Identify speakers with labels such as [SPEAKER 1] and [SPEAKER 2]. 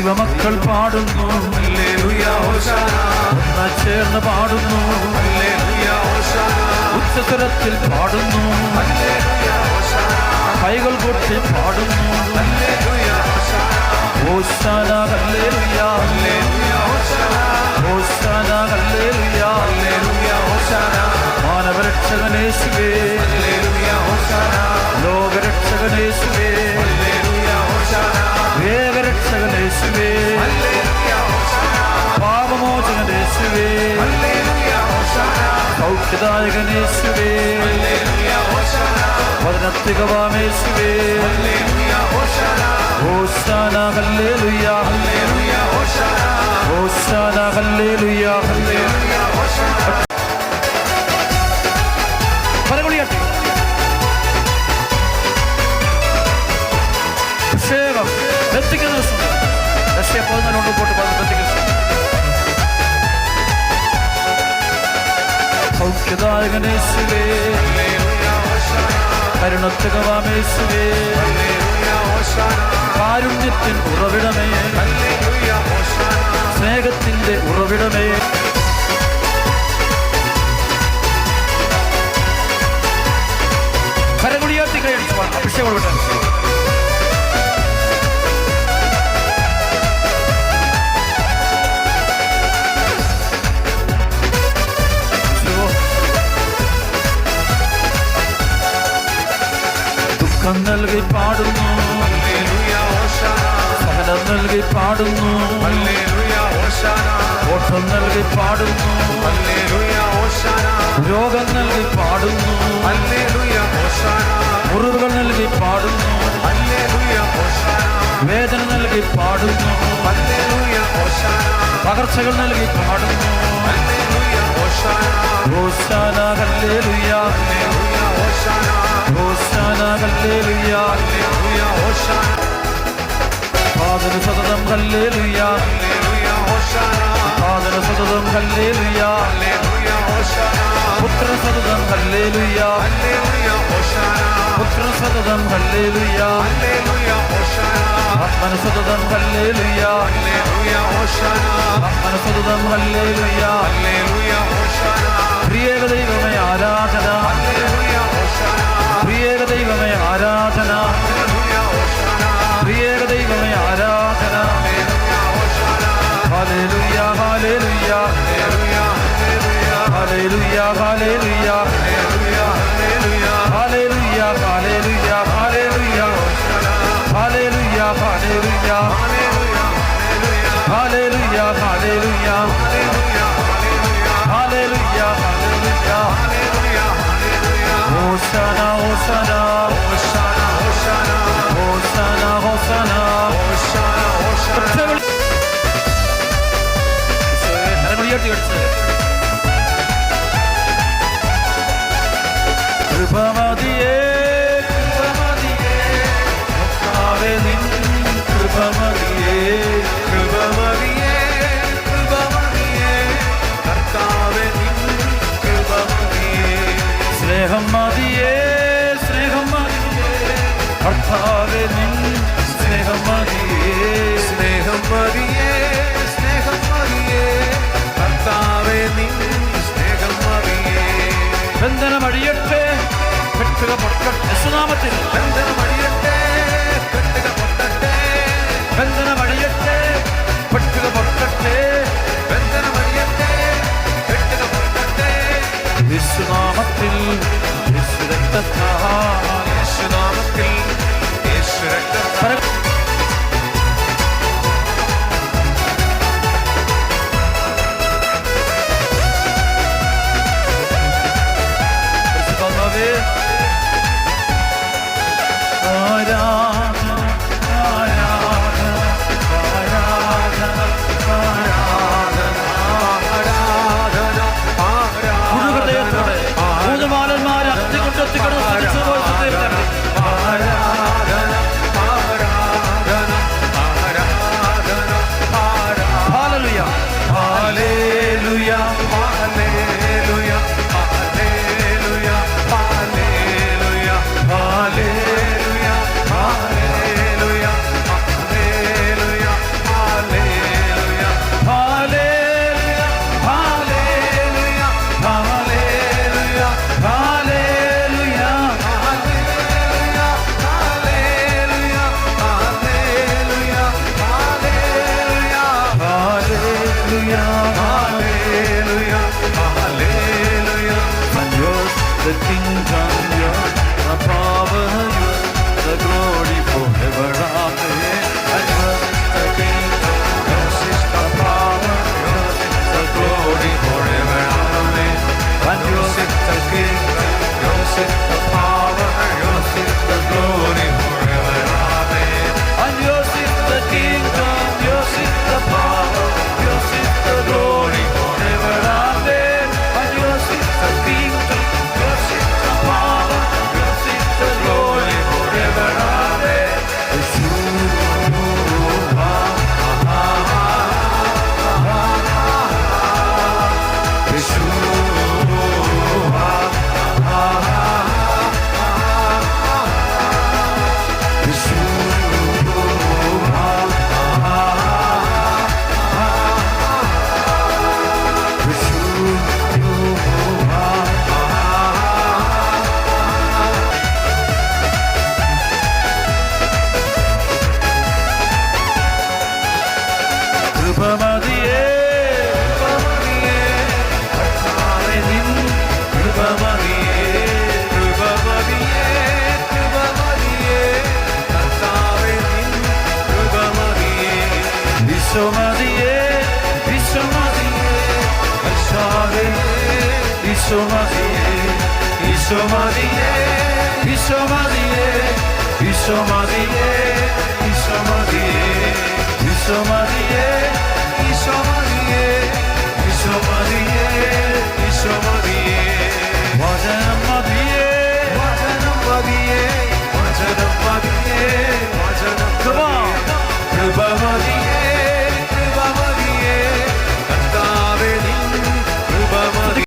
[SPEAKER 1] ദൈവമക്കൾ പാടുന്നു ചേർന്ന് പാടുന്നു, ഉച്ചസ്വരത്തിൽ പാടുന്നു, കൈകൾ കൊട്ടി പാടുന്നു. ഹോശാന ഹല്ലേലൂയ, ഹോശാന ഹല്ലേലൂയ, മാനവരക്ഷകനേശുവേ, ലോകരക്ഷകനേശുവേ, വേഗരക്ഷകനേശുവേ, പാപമോചകനേശുവേ, സൗഖ്യദായകനേശുവേ, വചനത്തികവാമേശുവേ, ഹോശാന ഹല്ലേലൂയ, ഹോശാന ഹല്ലേലൂയ. അഭിഷേകം എത്തിക്കുന്ന ദിവസം പോകുന്നതിനുണ്ട് പോട്ട് എത്തിക്കുന്ന സൗഖ്യദായകനേശുവേ, കരുണത്തികവാമേശുവേ, കാരുണ്യത്തിൻ ഉറവിടമേ, സ്നേഹത്തിന്റെ ഉറവിടമേ, കരകുടിയാത്തി കൈയടിച്ചു അഭിഷേകം. ദുഃഖം നൽകി പാടുന്നു, സഹനം നൽകി പാടുന്നു, ഓട്ടം നൽകി പാടുന്നു, രോഗം നൽകി പാടുന്നു, മുറിവുകൾ നൽകി പാടുന്നു, വേദന നൽകി പാടുന്നു, പകർച്ചകൾ നൽകി പാടുന്നു. ഹോശാന ഹല്ലേലൂയ, ഹോശാന ഹല്ലേലൂയ, പാദന സതതം ഹല്ലേലൂയ, പാദന സതതം ഹല്ലേലൂയ, പുത്ര സതതം ഹല്ലേലൂയ, പുത്ര സതതം ഹല്ലേലൂയ, ആത്മന സതതം ഹല്ലേലൂയ, ആത്മന സതതം ഹല്ലേലൂയ. പ്രിയേക ദൈവമേ ആരാധന, പ്രിയേക ദൈവമേ ആരാധന, പ്രിയേക ദൈവമേ ആരാധന. ഹല്ലേലൂയ, ഹല്ലേലൂയ, ഹല്ലേലൂയ, ഹല്ലേലൂയ, ഹല്ലേലൂയ, ഹല്ലേലൂയ, ഹല്ലേലൂയ, ഹല്ലേലൂയ, ഹല്ലേലൂയ, ഹല്ലേലൂയ, ഹല്ലേലൂയ, ഹല്ലേലൂയ, ഹല്ലേലൂയ. ഹോശാന, ഹോശാന, ഹോശാന, ഹോശാന, ഹോശാന, ഹോശാന. കൃപമതിയേ, കൃപമതിയേ, കർത്താവേ നിൻ കൃപമതിയേ, കൃപമതിയേ, കൃപമതിയേ, കർത്താവേ നിൻ കൃപമതിയേ. സ്നേഹം മതിയേ, സ്നേഹം മതിയേ, കർത്താവേ നിൻ സ്നേഹം മതിയേ, സ്നേഹം മതിയേ, സ്നേഹം മതിയേ, കർത്താവേ നിൻ സ്നേഹം മതിയേ. ബന്ധനമഴിയട്ടെ, കെട്ടുക പൊട്ടട്ടെ, യേശുനാമത്തിൽ ബന്ധനമഴിയട്ടെ, കെട്ടുക പൊട്ടട്ടെ, ബന്ധനമഴിയട്ടെ, കെട്ടുക പൊട്ടട്ടെ, ബന്ധനമഴിയട്ടെ, കെട്ടുക പൊട്ടട്ടെ. യേശുനാമത്തിൽ, യേശുരക്തത്താൽ, യേശുനാമത്തിൽ, യേശുരക്തത്താൽ. the kingdom yours, the power yours, the glory forever. Amen. And yours is the kingdom, yours is the power, yours is the glory forever. Amen. And yours is the kingdom, yours is the power, yours is the glory forever. Amen. And yours is the kingdom, yours is the power, yours is the glory forever. Amen. And yours is the kingdom, yours is the power, yours is the glory forever. Amen. കൃപമതിയേ കൃപമതിയേ കർത്താവേ നിൻ കൃപമതിയേ കൃപമതിയേ കൃപമതിയേ കർത്താവേ നിൻ കൃപമതിയേ വിശ്വമതിയേ വിശ്വമതിയേ കർത്താവേ വിശ്വമതിയേ വിശ്വമതിയേ വിശ്വമതിയേ വിശ്വമതിയേ വിശ്വമതിയേ